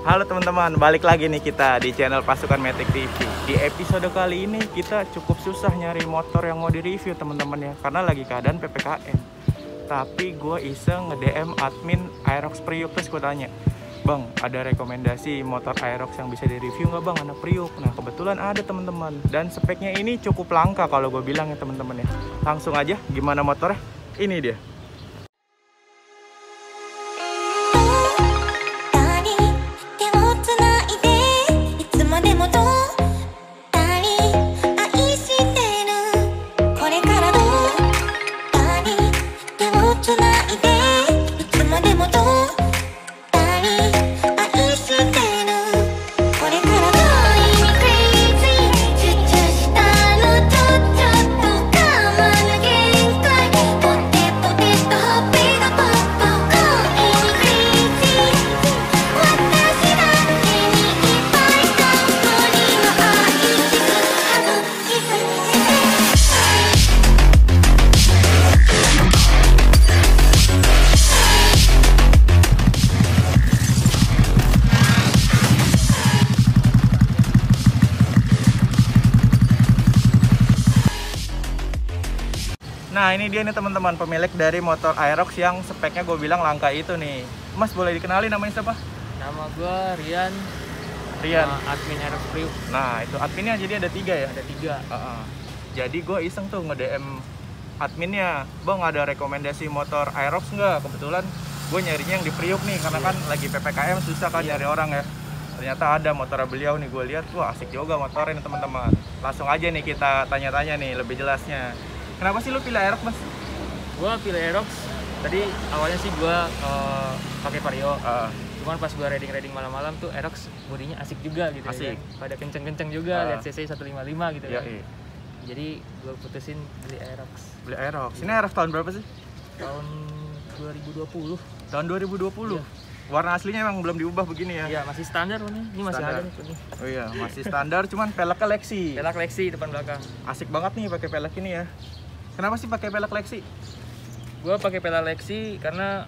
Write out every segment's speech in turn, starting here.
Halo teman-teman, balik lagi nih kita di channel Pasukan Matic TV. Di episode kali ini kita cukup susah nyari motor yang mau direview teman-teman ya, karena lagi keadaan PPKM. Tapi gue iseng nge-DM admin Aerox Priuk, terus gue tanya, "Bang, ada rekomendasi motor Aerox yang bisa direview nggak bang, anak Priuk?" Nah kebetulan ada teman-teman, dan speknya ini cukup langka kalau gue bilang ya teman-teman ya. Langsung aja, gimana motornya? Ini dia. Nah ini dia nih teman-teman, pemilik dari motor Aerox yang speknya gue bilang langka itu nih. Mas boleh dikenali namanya siapa? Nama gue Rian. Admin Aerox Priuk. Nah itu adminnya jadi ada 3 ya? Ada 3. Jadi gue iseng tuh nge-DM adminnya, "Bang ada rekomendasi motor Aerox nggak?" Kebetulan gue nyarinya yang di Priuk nih, karena kan lagi PPKM susah kan nyari orang ya. Ternyata ada motor beliau nih, gue lihat, wah asik juga motornya nih teman-teman. Langsung aja nih kita tanya-tanya nih lebih jelasnya. Kenapa sih lu pilih Aerox, Mas? Gua pilih Aerox. Tadi awalnya sih gua pakai Vario. Cuman pas gua riding malam-malam tuh Aerox bodinya asik juga gitu. Asik. Ya kan? Pada kenceng-kenceng juga, lihat CC 155 gitu ya. Iya. Jadi gua putusin beli Aerox. Beli Aerox. Ini Aerox tahun berapa sih? Tahun 2020. Tahun 2020. Iya. Warna aslinya emang belum diubah begini ya? Iya, masih standar nih. Ini masih Standar. ada nih ini. Oh iya, masih standar, cuman peleknya Lexi. Pelak Lexi depan belakang. Asik banget nih pakai pelek ini ya. Kenapa sih pakai pelek Lexi? Gua pakai pelak Lexi karena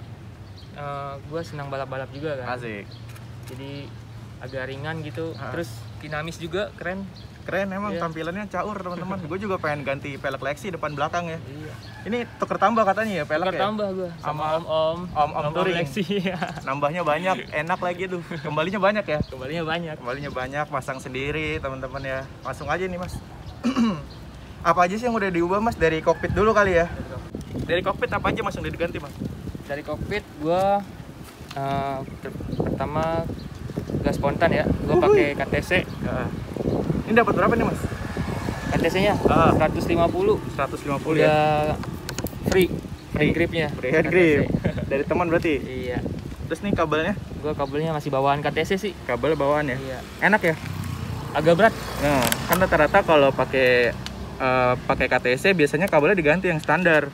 gua senang balap-balap juga kan. Asik. Jadi agak ringan gitu. Terus dinamis juga, keren. Keren emang, Iya. Tampilannya caur teman-teman. Gue juga pengen ganti pelek Lexi depan belakang ya. Iya. Ini tuker tambah katanya ya pelek ya? Tambah gua sama Om touring. Lexi. Nambahnya banyak, enak lagi tuh. Kembalinya banyak ya? Kembalinya banyak. Kembalinya banyak, pasang sendiri teman-teman ya. Langsung aja nih Mas. Apa aja sih yang udah diubah Mas? Dari kokpit dulu kali ya? Dari kokpit apa aja Mas yang udah diganti Mas? Dari kokpit gua pertama gas spontan ya. Gua pakai KTC. Ini dapat berapa nih Mas? KTC-nya 150. 150 ya? Udah free gripnya. Free hand grip. Dari teman berarti? Iya. Terus nih kabelnya? Gua kabelnya masih bawaan KTC sih. Kabel bawaan ya? Iya. Enak ya? Agak berat. Nah, kan rata-rata kalau pakai KTC biasanya kabelnya diganti yang standar.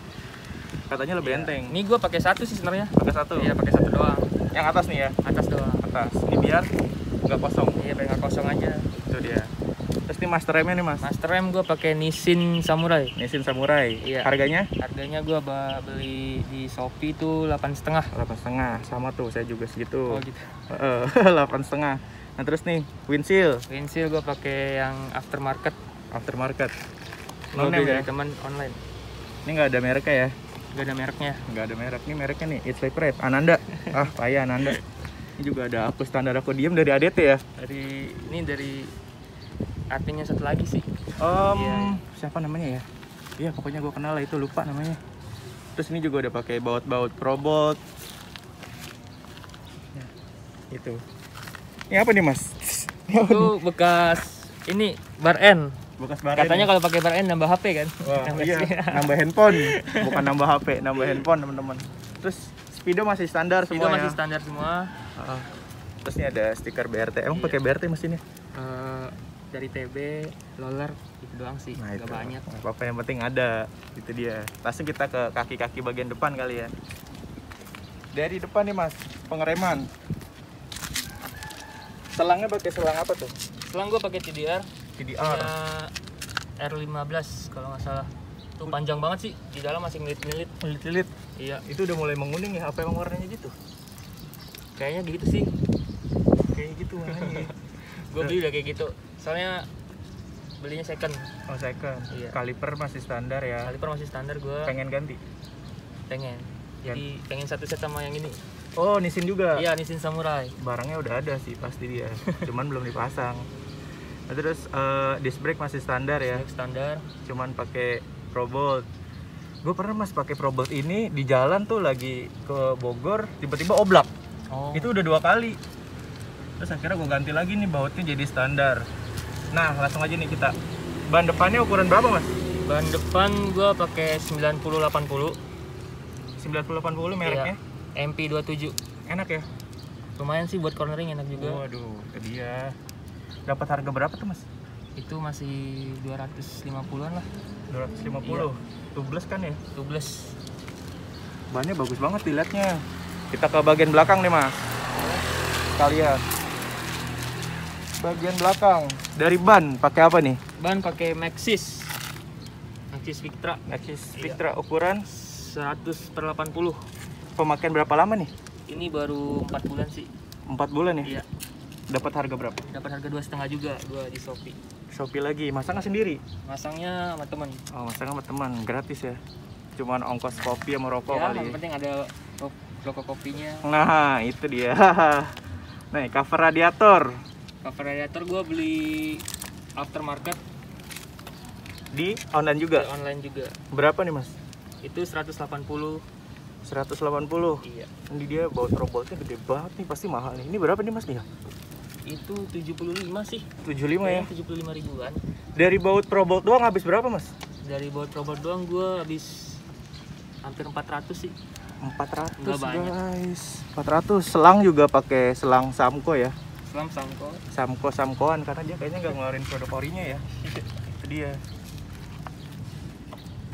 Katanya lebih enteng. Ini gua pakai satu sih sebenarnya. Pakai satu. Iya, pakai satu doang. Yang atas nih ya? Atas doang. Atas. Ini biar nggak kosong. Iya, biar nggak kosong aja. Itu dia. Terus nih master remnya nih Mas? Master rem gua pakai Nissin Samurai. Nissin Samurai. Iya. Harganya? Harganya gua beli di Shopee tuh 8,5. 8,5. Sama tuh, saya juga segitu. Oh gitu. 8,5. Nah terus nih windshield. Windshield gua pakai yang aftermarket. Aftermarket. Gua Non-name beli ya? dari teman online. Ini nggak ada mereknya ya? Gak ada mereknya. Nggak ada merek. Ini mereknya nih, It's Like Red. Ananda. Payah Ananda. Ini juga ada aku standar aku diem dari ADT ya? Dari adminnya satu lagi sih. Iya. Siapa namanya ya? Iya pokoknya gue kenal lah, itu lupa namanya. Terus ini juga udah pakai baut-baut Probot. Ya, itu. Ini apa nih Mas? Itu bekas ini bar N. Bekas bar. Katanya kalau pakai bar N nambah HP kan? Wah, iya, nambah handphone, bukan nambah HP, nambah handphone teman-teman. Terus speedo masih standar Itu semua masih ya? standar semua. Terus ini ada stiker BRT. Emang pakai BRT mesinnya? Dari TB, roller itu doang sih, Nah, nggak itu. banyak. Apa yang penting ada. Itu dia. Langsung kita ke kaki-kaki bagian depan kali ya. Dari depan nih Mas, pengereman. Selangnya pakai selang apa tuh? Selang gue pakai TDR. TDR. R15 kalau nggak salah. Tuh panjang banget sih, di dalam masih ngelit-ngelit. Lilit. Iya, Itu udah mulai menguning ya, apa emang warnanya gitu? kayaknya gitu sih. Kayak gitu Gue beli udah kayak gitu. Soalnya belinya second. Oh second. Iya. Kaliper masih standar ya. Kaliper masih standar, gue Pengen ganti? pengen. Jadi pengen satu set sama yang ini. Oh Nissin juga? Iya, Nissin Samurai. Barangnya udah ada sih pasti dia. Cuman belum dipasang. Nah, terus disc brake masih standar ya? Disc standar. Cuman pakai Pro Bolt. Gue pernah mas pakai Pro Bolt ini di jalan tuh lagi ke Bogor, tiba-tiba oblak. Oh. Itu udah 2 kali. Terus akhirnya gue ganti lagi nih bautnya jadi standar. Nah langsung aja nih kita. Ban depannya ukuran berapa mas? Ban depan gue pakai 90-80. 90-80 mereknya? Iya. MP27. Enak ya? Lumayan sih buat cornering, enak juga. Waduh, itu dia. Dapat harga berapa tuh mas? Itu masih 250-an lah. 250. Iya. Tubeless kan ya? Tubeless. Bannya bagus banget dilihatnya. Kita ke bagian belakang nih mas. Kalian. Bagian belakang. Dari ban pakai apa nih? Ban pakai Maxxis. Maxxis Victra. Maxxis Iya. Victra ukuran 100/80. pemakaian berapa lama nih? Ini baru 4 bulan sih. 4 bulan ya? Iya. Dapat harga berapa? Dapat harga 2,5 juga gua di Shopee. Shopee lagi. Masang nggak sendiri? Masangnya sama temen. Oh, masang sama teman, gratis ya. Cuman ongkos kopi sama rokok Ya, kali. yang penting ada logo kopinya. Nah, itu dia. Nih, cover radiator Cover radiator gua beli aftermarket di online juga. di online juga. Berapa nih, Mas? Itu 180. 180. Iya. Ini dia baut robotnya gede banget nih, pasti mahal nih. Ini berapa nih, Mas nih? Itu 75 sih. 75 ya. 75 ribuan. Dari baut Probolt doang habis berapa, Mas? Dari baut robot doang gua habis hampir 400 sih. 400, Nggak banyak. guys. 400. Selang juga pakai selang Samco ya. Selam Samco. Samcoan karena dia kayaknya nggak ngeluarin produk orinya ya. Itu dia.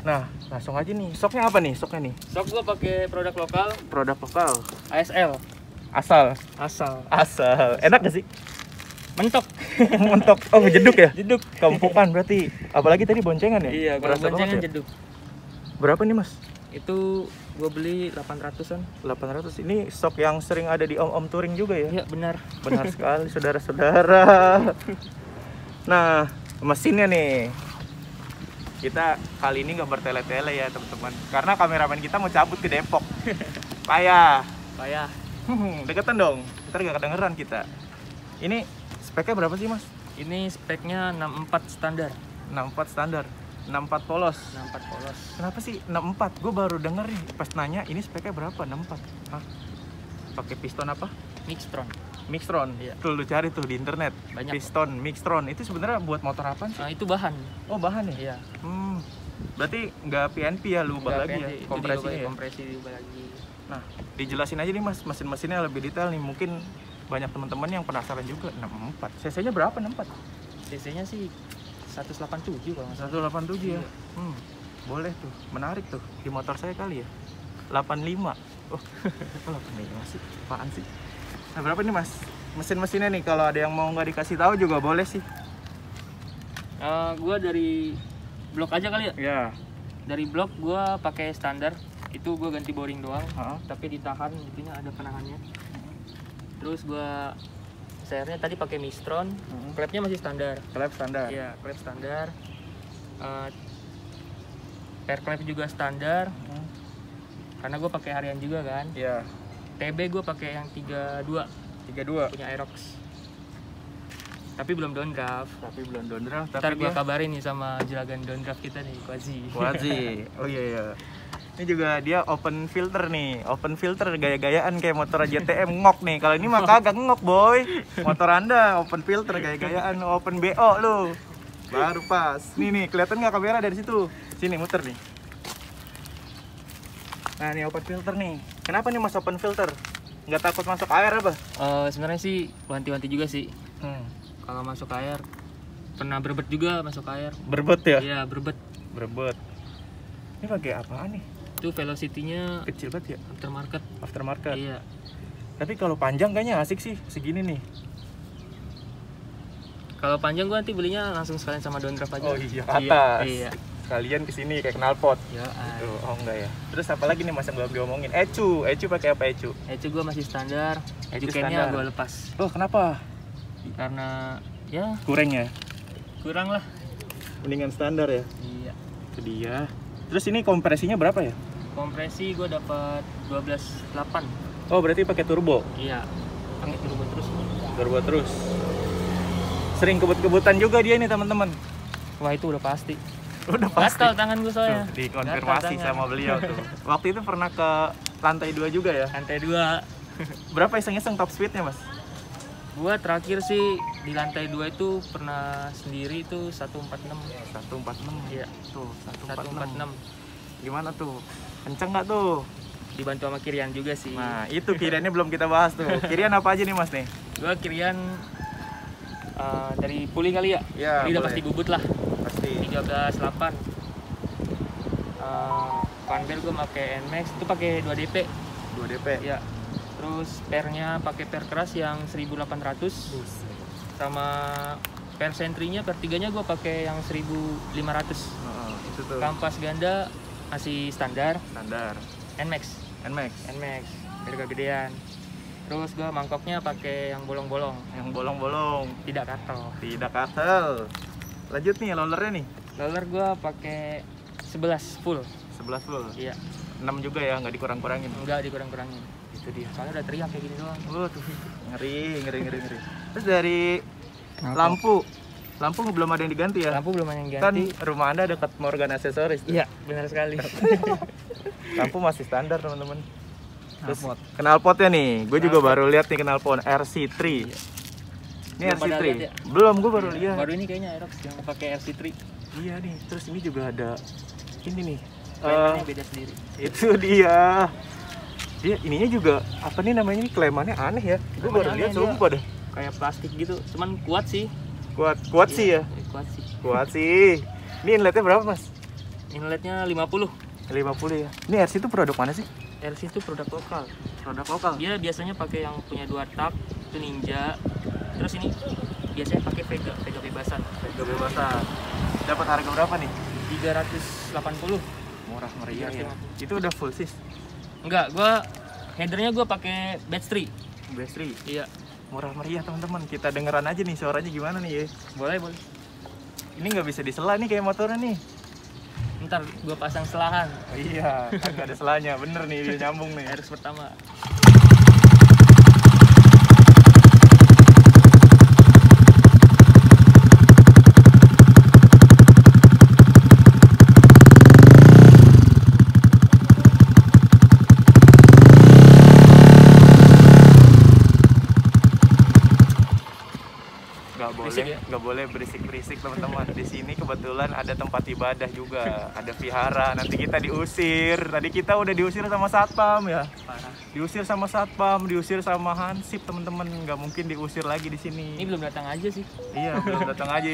Nah, langsung aja nih. Soknya apa nih? Soknya nih. Sok gua pakai produk lokal Produk lokal. ASL. Asal. Asal. Enak gak sih? Mentok. Mentok. Oh, jeduk ya? Jeduk. Kampukan berarti. Apalagi tadi boncengan ya? Iya, kalau Berasa banget boncengan ya? jeduk. Berapa nih, Mas? Itu gua beli 800-an. 800. Ini stok yang sering ada di om-om touring juga ya? Iya, benar. Benar sekali, saudara-saudara. Nah, mesinnya nih. Kita kali ini nggak bertele-tele ya, teman-teman. Karena kameramen kita mau cabut ke Depok. Payah. Payah. Deketan dong. Ntar nggak kedengeran kita. Ini speknya berapa sih, Mas? Ini speknya 64 standar. 64 standar. 64 polos. 64 polos. Kenapa sih 64? Gue baru denger nih pas nanya ini speknya berapa? 64. Hah? Pakai piston apa? Mixtron. Mixtron. Iya. Tuh lu cari tuh di internet. Banyak. Piston Mixtron. Itu sebenarnya buat motor apa sih? Nah, itu bahan. Oh, bahan ya? Iya. Berarti nggak PNP ya, lu ubah lagi ya kompresinya ya? Kompresi diubah lagi. Nah, dijelasin aja nih Mas, mesin-mesinnya lebih detail nih. Mungkin banyak teman-teman yang penasaran juga. 64. CC-nya berapa 64? CC-nya sih 187 kalau nggak salah. 187 ya? Iya. Boleh tuh, menarik tuh. Di motor saya kali ya? 85. Oh, kok 85 sih? Apaan sih? Nah, berapa nih Mas? Mesin-mesinnya nih, kalau ada yang mau nggak dikasih tahu juga boleh sih. Gua dari blok aja kali ya. Ya. Dari blok gua pakai standar. Itu gua ganti boring doang, Heeh. tapi ditahan, intinya ada penahannya. Terus gua sernya tadi pakai Mistron, klepnya masih standar. Klep standar. Iya, klep standar. Air klep juga standar. Karena gue pakai harian juga kan. Iya. TB gue pakai yang 32 32. punya Aerox. Tapi belum downdraft. Tapi belum downdraft. Ntar gue dia kabarin nih sama juragan downdraft kita nih, Kwazi. Wazi. Oh iya iya. Ini juga dia open filter nih. Open filter gaya-gayaan kayak motor JTM ngok nih. Kalau ini mah kagak ngok, boy. Motor Anda open filter gaya-gayaan, open BO lu. Baru pas. Nih kelihatan nggak kamera dari situ? Sini muter nih. Nah, ini open filter nih. Kenapa nih Mas open filter? Nggak takut masuk air apa? Sebenarnya sih wanti-wanti juga sih. Kalau masuk air, pernah berbet juga masuk air. Berbet ya? Iya, berbet. Berbet. Ini pakai apaan nih? Itu velocity-nya Kecil banget ya? aftermarket. Aftermarket. Iya. Tapi kalau panjang kayaknya asik sih, segini nih. Kalau panjang gue nanti belinya langsung sekalian sama downdraft aja. Oh iya, ke atas. Iya. Kalian kesini kayak knalpot. Ya, Tuh, oh enggak ya. Terus apa lagi nih Mas yang belum diomongin? Ecu pakai apa Ecu? Ecu gue masih standar. Ecu Ecu can-nya standar. gue lepas. Oh, kenapa? Karena Ya Kurang ya? kurang lah. Mendingan standar ya? Iya. Itu dia. Terus ini kompresinya berapa ya? Kompresi gue dapat 12.8. Oh berarti pakai turbo? Iya. Pakai turbo terus. Turbo terus. Sering kebut-kebutan juga dia nih teman-teman. Wah itu udah pasti. Udah pasti. Gatal tangan gue soalnya. Tuh, dikonfirmasi Gatal tangan. sama beliau tuh. Waktu itu pernah ke lantai 2 juga ya? Lantai 2. Berapa iseng-iseng top speednya mas? Gua terakhir sih di lantai 2 itu pernah sendiri itu 146. 146. Iya. Tuh 146. Gimana tuh? Kenceng nggak tuh? Dibantu sama Kirian juga sih. Nah itu Kiriannya belum kita bahas tuh. Kirian apa aja nih mas nih? Gua Kirian dari Puli kali ya. Ya, Ini udah boleh. pasti bubut lah. Pasti. 13.8. Fanbel gue pakai Nmax itu pakai 2 DP. 2 DP. Ya. Terus pernya pakai per keras yang 1800 sama per sentrinya per 3-nya gue pakai yang 1500. Itu tuh. Kampas ganda masih standar Standar. Nmax. Nmax. Nmax biar kegedean. Terus gue mangkoknya pakai yang bolong-bolong, Yang bolong-bolong. tidak katel. Tidak katel. Lanjut nih rollernya nih. Roller gue pakai 11 full. 11 full. Iya, 6 juga ya, nggak dikurang-kurangin. enggak dikurang-kurangin. Itu dia. Soalnya udah teriak kayak gini doang. Tuh. Ngeri. Terus dari lampu belum ada yang diganti ya? Lampu belum ada yang Kan ganti. rumah anda dekat Morgan Accessories tuh. Iya, benar sekali. Lampu masih standar teman-teman. Terus Knalpot. knalpotnya nih, gue juga Knalpot. baru lihat nih knalpot RC3. Ini Belum pada RC3. lihat ya? Belum, gue baru lihat. Baru ini kayaknya Aerox yang pakai RC3. Iya nih, terus ini juga ada ini nih. Klemannya beda sendiri. Itu dia. Dia ininya juga apa nih namanya, ini klemannya aneh ya. Gue baru Klemannya lihat aneh, sumpah dah. Kayak plastik gitu, cuman kuat sih. Kuat sih ya. Iya, kuat sih. Kuat sih. Ini inletnya berapa mas? Inletnya 50. 50 ya. Ini RC itu produk mana sih? RC itu produk lokal. Produk lokal. Dia biasanya pakai yang punya 2 tak, itu Ninja. Terus ini biasanya pakai Vega bebasan. Kebebasan. Dapat harga berapa nih? 380. Murah meriah ya. 350. Itu udah full sis. Enggak, gua headernya gua pakai Battery. Bestri. Iya, Murah meriah teman-teman. Kita dengeran aja nih suaranya gimana nih ya. boleh. Ini nggak bisa disela nih kayak motornya nih. Ntar gua pasang selahan. Oh, iya, kan nggak ada selanya. Bener nih dia nyambung nih. Aerox pertama. Berisik ya? Nggak boleh berisik-berisik teman-teman. Di sini kebetulan ada tempat ibadah juga, ada vihara. Nanti kita diusir. Tadi kita udah diusir sama satpam ya. Parah. Diusir sama satpam, diusir sama hansip teman-teman. Nggak mungkin diusir lagi di sini. Ini belum datang aja sih. Iya, belum datang aja.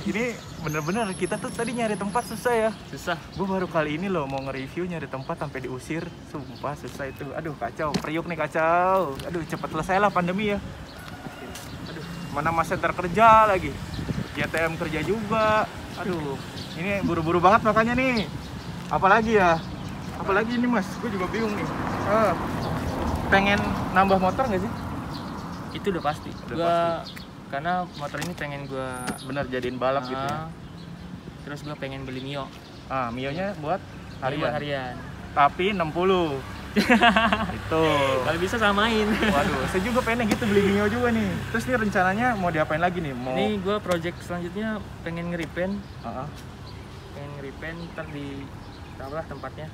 Ini bener-bener kita tuh tadi nyari tempat susah ya. Susah. Gue baru kali ini loh mau nge-review nyari tempat sampai diusir. Sumpah susah itu. Aduh kacau, Priuk nih kacau. Aduh cepet selesai lah pandemi ya. Aduh, mana Mas Center kerja lagi. GTM kerja juga. Aduh, ini buru-buru banget makanya nih. Apalagi ya? Apalagi ini Mas, gue juga bingung nih. Pengen nambah motor nggak sih? Itu udah pasti. Udah Karena motor ini pengen gua Bener jadiin balap gitu ya. Terus gua pengen beli Mio. Mio-nya buat Ini buat harian. harian. Tapi 60. Itu. Kalau bisa samain. Waduh, saya juga pengen gitu beli Mio juga nih. Terus nih rencananya mau diapain lagi nih? Mau Ini gua project selanjutnya pengen nge-repaint. Heeh. Pengen nge-repaint ntar di tahu lah tempatnya.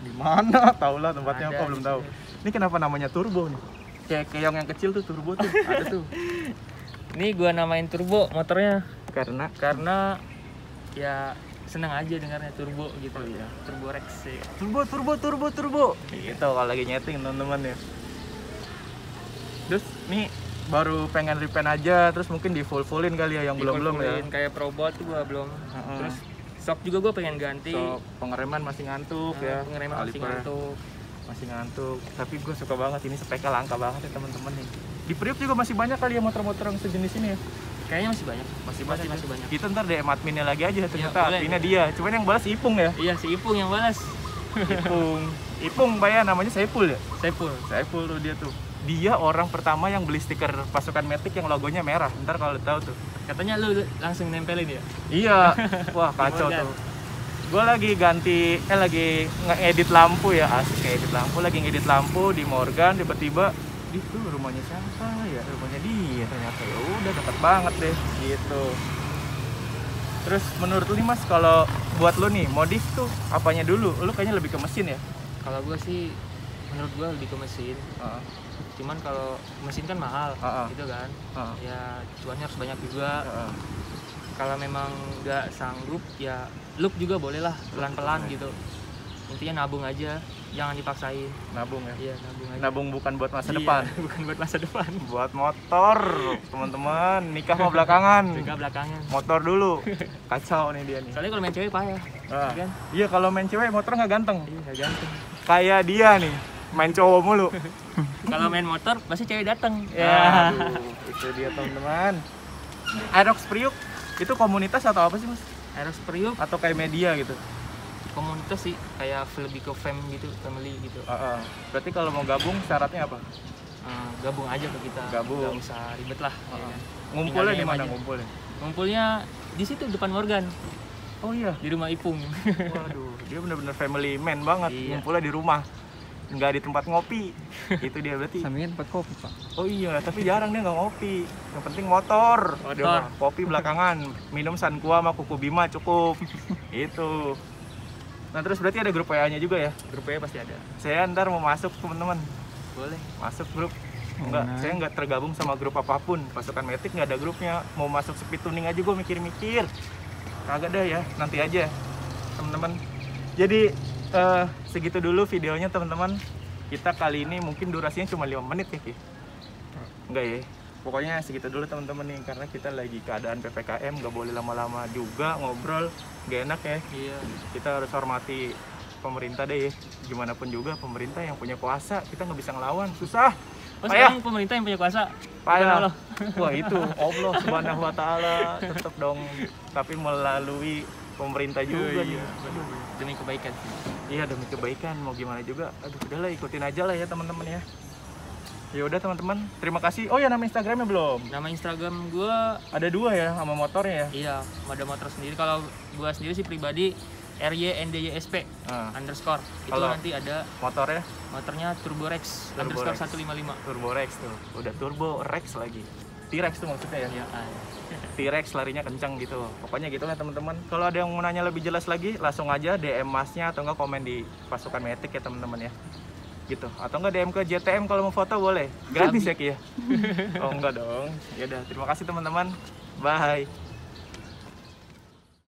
Di mana? Tahu lah tempatnya Ada apa di belum tahu. sini. Ini kenapa namanya turbo nih? Kayak keong yang kecil tuh turbo tuh. Ada tuh. Ini gua namain turbo motornya Karena ya seneng aja dengarnya turbo gitu. Oh, iya. Turbo Rex sih. turbo. Gitu kalau lagi nyeting teman-teman ya. Terus nih baru pengen repaint aja, terus mungkin di full-fullin kali ya yang belum ya. Kayak Probot tuh gua belum. Heeh. Terus shock juga gua pengen ganti. So, pengereman masih ngantuk ya. Pengereman masih Kaliper ngantuk. masih ngantuk. Tapi gue suka banget ini, speknya langka banget ya teman-teman nih. Di Priuk juga masih banyak kali ya motor-motor yang sejenis ini ya. Kayaknya masih banyak. Masih Masih banyak. Kita ntar DM adminnya lagi aja, ternyata boleh. adminnya dia. Cuman yang balas Ipung ya. Iya, si Ipung yang balas. Ipung Pak ya, namanya Saiful ya. Saiful. Saiful tuh dia tuh. Dia orang pertama yang beli stiker pasukan Matic yang logonya merah. Ntar kalau tahu tuh. Katanya lu langsung nempelin ya? Iya, wah kacau Morgan. tuh. Gue lagi lagi ngedit lampu ya, asik ngedit lampu, lagi ngedit lampu di Morgan, tiba-tiba itu rumahnya siapa ya, rumahnya dia ternyata. Ya udah deket banget deh gitu. Terus menurut lu nih Mas, kalau buat lu nih modif tuh apanya dulu? Lu kayaknya lebih ke mesin ya? Kalau gue sih, menurut gue lebih ke mesin. Heeh. Cuman kalau mesin kan mahal, gitu kan. Ya cuannya harus banyak juga. Kalau memang nggak sanggup ya look juga boleh lah, pelan-pelan gitu. Intinya nabung aja, jangan dipaksain. Nabung ya? Iya, nabung aja. Nabung bukan buat masa Iya, depan, bukan buat masa depan. buat motor teman-teman. Nikah mau belakangan, Juga belakangan. motor dulu. Kacau nih dia nih. Soalnya kalau main cewek payah, kan? Iya, kalau main cewek motor nggak ganteng. Iya, nggak ganteng. Kayak dia nih, main cowok mulu. Kalau main motor pasti cewek datang. Ya, itu dia teman-teman. Aerox Priuk itu komunitas atau apa sih Mas? Aerox Priuk Atau kayak media gitu? komunitas sih, kayak lebih ke gitu, family gitu. Berarti kalau mau gabung syaratnya apa? Gabung aja ke kita. Gabung. Nggak usah ribet lah. Ya kan? Ngumpulnya Tinggal di mana DM aja. ngumpulnya? Ngumpulnya di situ depan Morgan, Oh iya. di rumah Ipung. Waduh, dia bener-bener family man banget. Iya. Ngumpulnya di rumah, nggak di tempat ngopi. Itu dia berarti. Sampingnya tempat kopi pak. Oh iya, tapi jarang dia nggak ngopi. Yang penting motor. Motor. Dia mah kopi belakangan. Minum Sankua sama Kuku Bima cukup. Itu. Nah terus berarti ada grup WA-nya juga ya? Grupnya pasti ada. Saya ntar mau masuk teman-teman. Boleh. Masuk grup. Enggak, saya nggak tergabung sama grup apapun. Pasukan Matic nggak ada grupnya. Mau masuk speed tuning aja gue mikir-mikir. Kagak dah ya, nanti aja teman-teman. Jadi segitu dulu videonya teman-teman. Kita kali ini mungkin durasinya cuma 5 menit ya Ki? Enggak ya? Pokoknya segitu dulu teman-teman nih, karena kita lagi keadaan PPKM, nggak boleh lama-lama juga ngobrol, gak enak ya. Iya. Kita harus hormati pemerintah deh ya. Gimana pun juga pemerintah yang punya kuasa, kita nggak bisa ngelawan, susah. Oh, Payah. sekarang pemerintah yang punya kuasa. Bukan Payah. Allah. Wah itu Allah Subhanahu Wa Taala tetap dong, tapi melalui pemerintah juga nih. Demi kebaikan sih. Iya demi kebaikan, mau gimana juga. Aduh udahlah ikutin aja lah ya teman-teman ya. Ya udah teman-teman, terima kasih. Oh ya nama Instagramnya belum? Nama Instagram gua Ada 2 ya sama motornya ya. iya, ada motor sendiri. Kalau gua sendiri sih pribadi RYNDYSP underscore. Itu Kalau- nanti ada Motornya motornya Turborex underscore 155. Turbo Rex tuh, udah Turbo Rex lagi. T-Rex tuh maksudnya ya. Iya kan. T-Rex larinya kencang gitu. Pokoknya gitu lah teman-teman. Kalau ada yang mau nanya lebih jelas lagi, langsung aja DM Masnya atau enggak komen di Pasukan Matic ya teman-teman ya. Gitu. Atau enggak DM ke JTM kalau mau foto boleh. Gratis ya Ki ya? Oh enggak dong. Ya udah, terima kasih teman-teman. Bye.